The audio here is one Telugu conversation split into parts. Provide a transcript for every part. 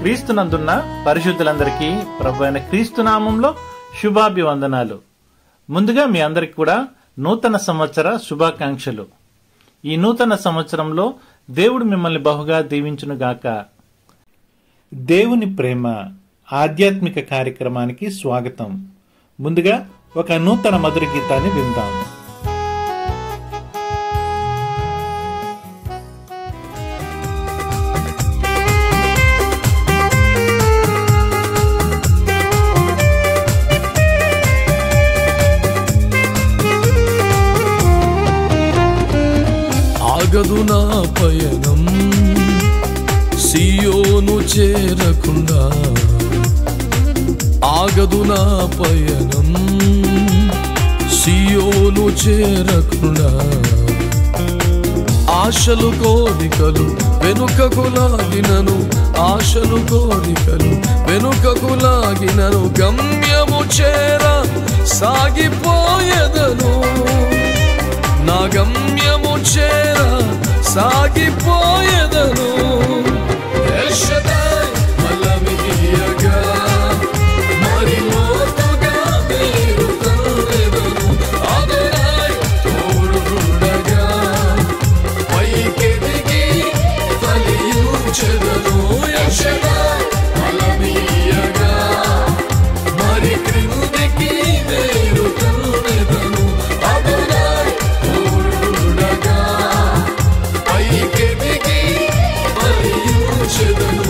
క్రీస్తునందున్న పరిశుద్ధులందరికీ ప్రభువైన క్రీస్తు నామంలో శుభాభివందనాలు. ముందుగా మీ అందరికి కూడా నూతన సంవత్సర శుభాకాంక్షలు. ఈ నూతన సంవత్సరంలో దేవుడు మిమ్మల్ని బహుగా దీవించునుగాక. దేవుని ప్రేమ ఆధ్యాత్మిక కార్యక్రమానికి స్వాగతం. ముందుగా ఒక నూతన మధుర గీతాన్ని విందాం. ఆగదు నా పయనం సియోను చేరకుండా, ఆగదు నా పయనం సియోను చేరకుండా. ఆశలు కోరికలు వెనుకకు లాగినను, ఆశలు కోరికలు వెనుకకు లాగినను. గమ్యము చేర సాగిపోయేదను, నా గమ్యము చేర సాగిపోయేదను. ఎల్ షదాయ్ బలమియగా మరి లోతుగా మీరు కరుణెదను. అదోనాయ్ తోడుండగా పైకెదిగి ఫలించెదను. ఎల్ షదాయ్ బలమియగా మరి క్రిందికి మీరు కరుణెదను. అదోనాయ్ తోడుండగా పైకెదిగి ఫలించెదను.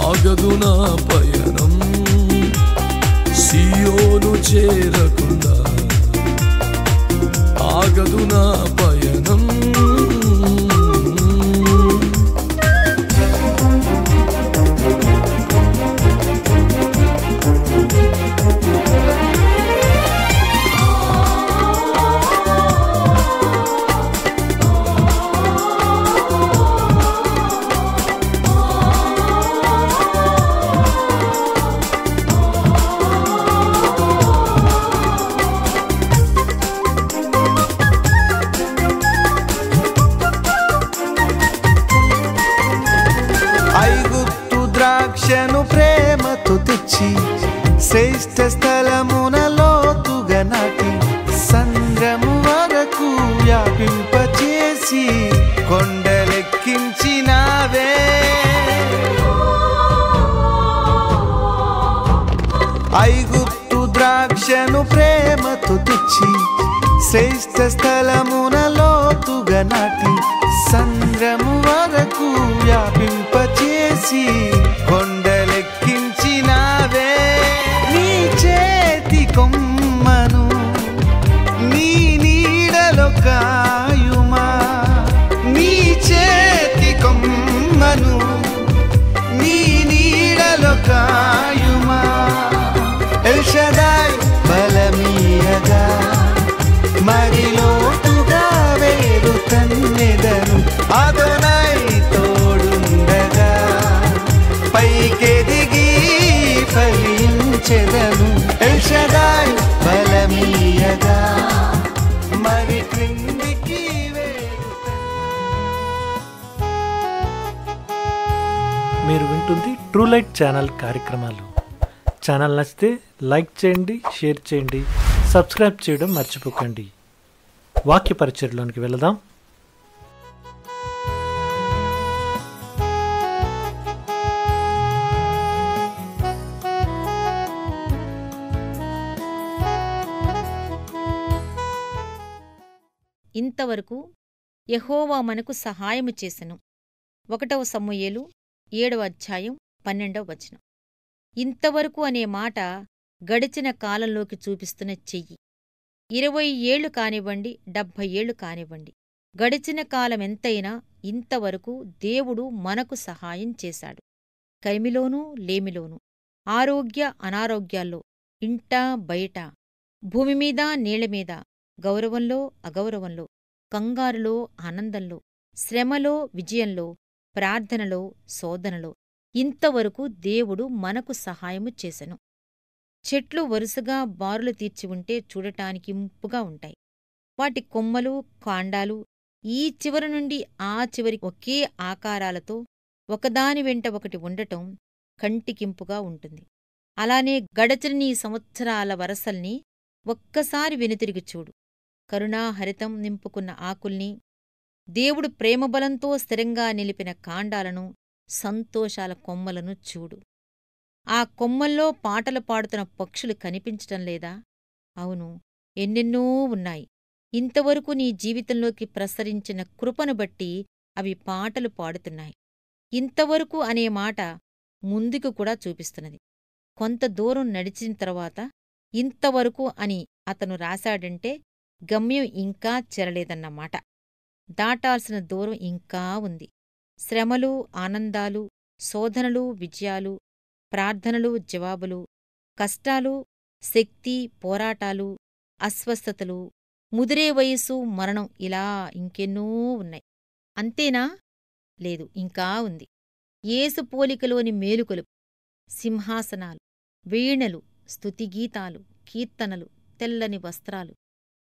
ఆగదు నా పయనం సియోను చేరకుండా, ఆగదు నా పయనం. ఐగుప్తు ద్రాక్షను ప్రేమతో తెచ్చి శ్రేష్ఠ స్థలమున లోతుగా నాటి సంద్రము వరకు వ్యాపింపచేసి కొండలెక్కించినావే. ఐగుప్తు ద్రాక్షను ప్రేమతో తెచ్చి శ్రేష్ఠ స్థలమున లోతుగా నాటి సంద్రము వరకు వ్యాపింపచేసి కొండలెక్కించినావే. నీ చేతి కొమ్మను నీ నీడలో కాయుమా, నీ చేతి కొమ్మను నీ నీడలో కాయుమా. ఎల్ షదాయ్ బలమీయగా మరి లోతుగా వేరు తన్నెదను. అదోనాయ్ తోడుండగా పైకెదిగి ఫలించెదను. ఎల్ షదాయ్ బలమీయగా మరి క్రిందికి వేరు. మీరు వింటుంది ట్రూ లైట్ ఛానల్ కార్యక్రమాలు. ఛానల్ నచ్చితే లైక్ చేయండి, షేర్ చేయండి, సబ్స్క్రైబ్ చేయడం మర్చిపోకండి. వాక్య పరిచర్లోనికి వెళదాం. ఇంతవరకు యెహోవా మనకు సహాయము చేసెను. 1వ సమూయేలు 7వ అధ్యాయం 12వ వచనం. ఇంతవరకు అనే మాట గడిచిన కాలంలోకి చూపిస్తున్న చెయ్యి. 20 ఏళ్లు కానివ్వండి, 70 ఏళ్లు కానివ్వండి, గడిచిన కాలమెంతైనా ఇంతవరకు దేవుడు మనకు సహాయం చేశాడు. కలిమిలోనూ లేమిలోనూ, ఆరోగ్య అనారోగ్యాల్లో, ఇంటా బయట, భూమిమీద నీళ్లమీద, గౌరవంలో అగౌరవంలో, కంగారులో ఆనందంలో, శ్రమలో విజయంలో, ప్రార్థనలో శోధనలో ఇంతవరకు దేవుడు మనకు సహాయము చేసెను. చెట్లు వరుసగా బారులు తీర్చి ఉంటే చూడటానికి ఇంపుగా ఉంటాయి. వాటి కొమ్మలు, కాండాలు ఈ చివరి నుండి ఆ చివరి ఒకే ఆకారాలతో ఒకదాని వెంట ఒకటి ఉండటం కంటికింపుగా ఉంటుంది. అలానే గడచిన నీ సంవత్సరాల వరసల్ని ఒక్కసారి వెనుతిరిగి చూడు. కరుణాహరితం నింపుకున్న ఆకుల్ని, దేవుడు ప్రేమబలంతో స్థిరంగా నిలిపిన కాండాలను, సంతోషాల కొమ్మలను చూడు. ఆ కొమ్మల్లో పాటలు పాడుతున్న పక్షులు కనిపించటం లేదా? అవును, ఎన్నెన్నో ఉన్నాయి. ఇంతవరకు నీ జీవితంలోకి ప్రసరించిన కృపను బట్టి అవి పాటలు పాడుతున్నాయి. ఇంతవరకు అనే మాట ముందుకు కూడా చూపిస్తున్నది. కొంత దూరం నడిచిన తర్వాత ఇంతవరకు అని అతను రాశాడంటే గమ్యం ఇంకా చేరలేదన్నమాట. దాటాల్సిన దూరం ఇంకా ఉంది. శ్రమలు, ఆనందాలు, శోధనలు, విజయాలు, ప్రార్థనలు, జవాబులు, కష్టాలు, శక్తి, పోరాటాలు, అస్వస్థతలు, ముదిరే వయస్సు, మరణం, ఇలా ఇంకెన్నో ఉన్నాయి. అంతేనా? లేదు, ఇంకా ఉంది. యేసు పోలికలోని మేలుకొలుపు, సింహాసనాలు, వీణలు, స్తుతిగీతాలు, కీర్తనలు, తెల్లని వస్త్రాలు,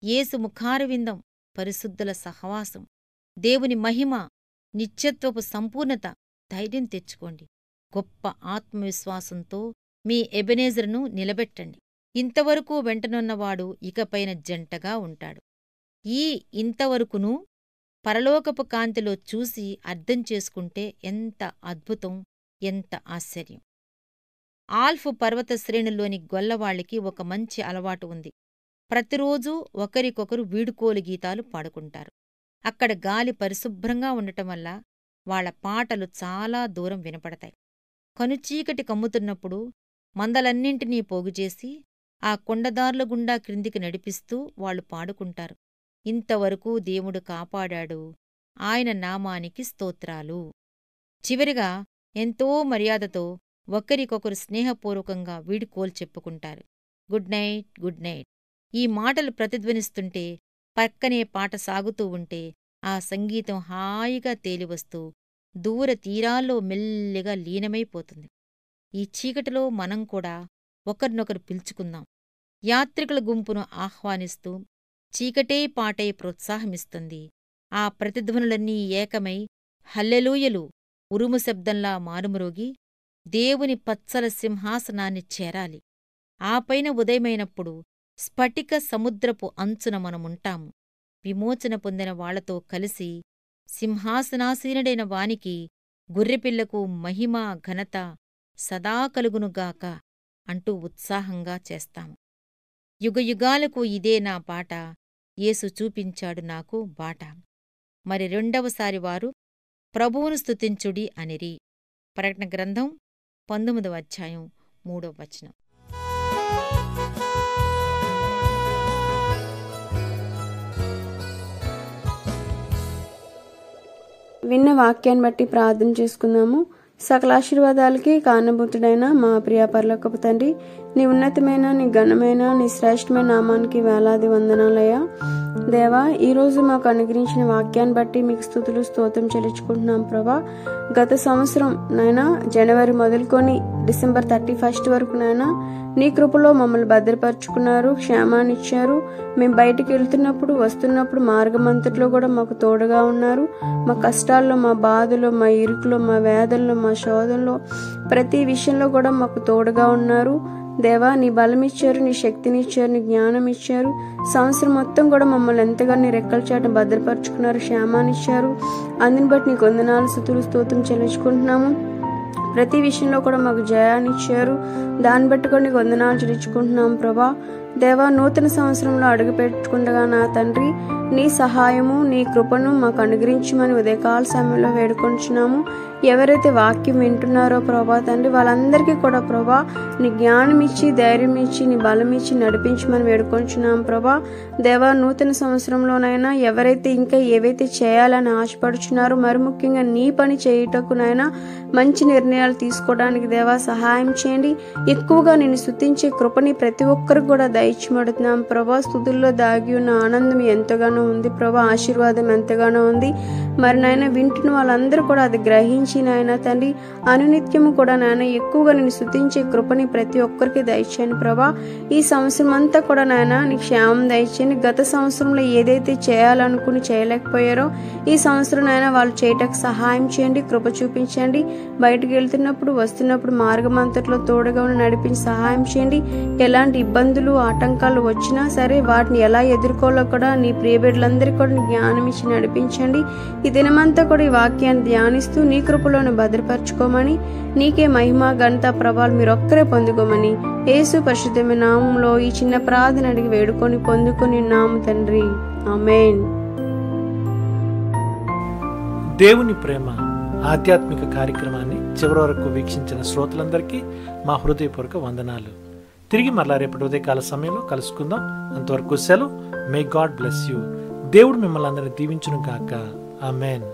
యేసు ముఖారవిందం, పరిశుద్ధుల సహవాసం, దేవుని మహిమ, నిత్యత్వపు సంపూర్ణత. ధైర్యం తెచ్చుకోండి. గొప్ప ఆత్మవిశ్వాసంతో మీ ఎబెనేజరును నిలబెట్టండి. ఇంతవరకు వెంటనున్నవాడు ఇకపైన జంటగా ఉంటాడు. ఈ ఇంతవరకునూ పరలోకపు కాంతిలో చూసి అర్థం చేసుకుంటే ఎంత అద్భుతం, ఎంత ఆశ్చర్యం. ఆల్ఫ్ పర్వత శ్రేణుల్లోని గొల్లవాళ్లకి ఒక మంచి అలవాటు ఉంది. ప్రతిరోజూ ఒకరికొకరు వీడుకోలు గీతాలు పాడుకుంటారు. అక్కడ గాలి పరిశుభ్రంగా ఉండటం వల్ల వాళ్ల పాటలు చాలా దూరం వినపడతాయి. కనుచీకటి కమ్ముతున్నప్పుడు మందలన్నింటినీ పోగుచేసి ఆ కొండదార్ల గుండా క్రిందికి నడిపిస్తూ వాళ్లు పాడుకుంటారు. ఇంతవరకు దేవుడు కాపాడాడు, ఆయన నామానికి స్తోత్రాలు. చివరిగా ఎంతో మర్యాదతో ఒకరికొకరు స్నేహపూర్వకంగా వీడుకోలు చెప్పుకుంటారు. Good night, good night. ఈ మాటలు ప్రతిధ్వనిస్తుంటే, పక్కనే పాట సాగుతూ ఉంటే ఆ సంగీతం హాయిగా తేలివస్తూ దూర తీరాల్లో మెల్లిగా లీనమైపోతుంది. ఈ చీకటిలో మనం కూడా ఒకరినొకరు పిలుచుకుందాం. యాత్రికుల గుంపును ఆహ్వానిస్తూ చీకటే పాటై ప్రోత్సాహమిస్తుంది. ఆ ప్రతిధ్వనులన్నీ ఏకమై హల్లెలూయలు ఉరుము శబ్దంలా మారుమ్రోగి దేవుని పచ్చల సింహాసనాన్ని చేరాలి. ఆపైన ఉదయమైనప్పుడు స్ఫటిక సముద్రపు అంచున మనముంటాము. విమోచన పొందిన వాళ్లతో కలిసి సింహాసనాసీనుడైన వానికి, గొర్రెపిల్లకు మహిమ, ఘనత సదా కలుగునుగాక అంటూ ఉత్సాహంగా చేస్తాము. యుగయుగాలకు ఇదే నా బాట, యేసు చూపించాడు నాకు బాట. మరి రెండవసారి వారు ప్రభువును స్తుతించుడి అనిరి. ప్రకటన గ్రంథం 19వ అధ్యాయం 3వ వచనం. విన్న వాక్యాన్ని బట్టి ప్రార్థన చేసుకుందాము. సకలాశీర్వాదాలకి కారణభూతుడైన మా ప్రియ పరలోకపు తండ్రి, నీ ఉన్నతమైన, నీ ఘనమైన, నీ శ్రేష్టమైన నామానికి వేలాది వందనాలయ్యా. దేవా, ఈరోజు మాకు అనుగ్రహించిన వాక్యాన్ని బట్టి మీకు స్తుతులు స్తోత్రం చెల్లించుకుంటున్నాం ప్రభా. గత సంవత్సరం నాయనా జనవరి మొదలుకొని డిసెంబర్ 31 వరకు నాయనా నీ కృపలో మమ్మల్ని భద్రపరుచుకున్నారు, క్షేమాన్ని ఇచ్చారు. మేము బయటికి వెళ్తున్నప్పుడు, వస్తున్నప్పుడు మార్గమంతట్లో కూడా మాకు తోడుగా ఉన్నారు. మా కష్టాల్లో, మా బాధలో, మా ఇరుకులో, మా వేదనలో, మా శోధనలో, ప్రతి విషయంలో కూడా మాకు తోడుగా ఉన్నారు. దేవా, నీ బలం ఇచ్చారు, నీ శక్తిని ఇచ్చారు, నీ జ్ఞానం ఇచ్చారు. సంవత్సరం మొత్తం కూడా మమ్మల్ని ఎంతగా నీ రెక్కల చాటున భద్రపరుచుకున్నారు, క్షేమాన్ని ఇచ్చారు. అందుని బట్టి నీకు వందనాలు, స్తుతులు స్తోత్రం చెల్లించుకుంటున్నాము. ప్రతి విషయంలో కూడా మాకు జయాన్ని ఇచ్చారు. దాన్ని బట్టి కూడా నీకు వందనాలు చెల్లించుకుంటున్నాం ప్రభా. దేవా, నూతన సంవత్సరంలో అడుగు పెట్టుకుండగా నా తండ్రి నీ సహాయము, నీ కృపను మాకు అనుగ్రహించమని ఉదయకాల సమయంలో వేడుకొంచున్నాము. ఎవరైతే వాక్యం వింటున్నారో ప్రభా తండ్రి, వాళ్ళందరికీ కూడా ప్రభా నీ జ్ఞానం ఇచ్చి, ధైర్యం ఇచ్చి, నీ బలం ఇచ్చి నడిపించమని వేడుకొంచున్నాం ప్రభా. దేవా, నూతన సంవత్సరంలోనైనా ఎవరైతే ఇంకా ఏవైతే చేయాలని ఆశపడుచున్నారో, మరి ముఖ్యంగా నీ పని చేయుటకునైనా మంచి నిర్ణయాలు తీసుకోవడానికి దేవా సహాయం చేయండి. ఎక్కువగా నేను స్తుతించే కృపని ప్రతి ఒక్కరికి కూడా దయచేయబడుతున్నాం ప్రభా. స్తుతుల్లో దాగి ఉన్న ఆనందం ఎంతగానో ఉంది ప్రభా, ఆశీర్వాదం ఎంతగానో ఉంది. మరి నాయన వింటున్న వాళ్ళందరూ కూడా అది గ్రహించి దీవించి నాయన తండ్రి అనునిత్యము కూడా నాయన ఎక్కువగా నేను స్తుతించే కృపని ప్రతి ఒక్కరికి దయచేయండి ప్రభా. ఈ సంవత్సరం అంతా కూడా నాయన నీ క్షేమం దయచేయండి. గత సంవత్సరంలో ఏదైతే చేయాలనుకుని చేయలేకపోయారో ఈ సంవత్సరం నాయన వాళ్ళు చేయటకు సహాయం చేయండి, కృప చూపించండి. బయటకు వెళ్తున్నప్పుడు వస్తున్నప్పుడు మార్గం అంతట్లో తోడుగా ఉండి నడిపించి సహాయం చేయండి. ఎలాంటి ఇబ్బందులు ఆటంకాలు వచ్చినా సరే వాటిని ఎలా ఎదుర్కోవాలో కూడా నీ ప్రియబిడ్డలందరికీ కూడా జ్ఞానం ఇచ్చి నడిపించండి. ఈ దినమంతా కూడా ఈ వాక్యాన్ని ధ్యానిస్తూ నీ కృపలోను భద్రపరచుకోమని, నీకే మహిమ ఘనత ప్రభావాలు మీరొక్కరే పొందుకోమని యేసు పరిశుద్ధమైన నామంలో ఈ చిన్న ప్రార్థన అడిగి వేడుకొని పొందుకొని ఉన్నాము తండ్రి, ఆమేన్. దేవుని ప్రేమ ఆధ్యాత్మిక కార్యక్రమాన్ని చివరి వరకు వీక్షించిన శ్రోతలందరికీ మా హృదయపూర్వక వందనాలు. తిరిగి మరలా రేపటి ఉదయకాల సమయంలో కలుసుకుందాం. అంతవరకు సెలవు. May God bless you. దేవుడు మిమ్మల్ని అందరినీ దీవించును గాక. ఆమేన్.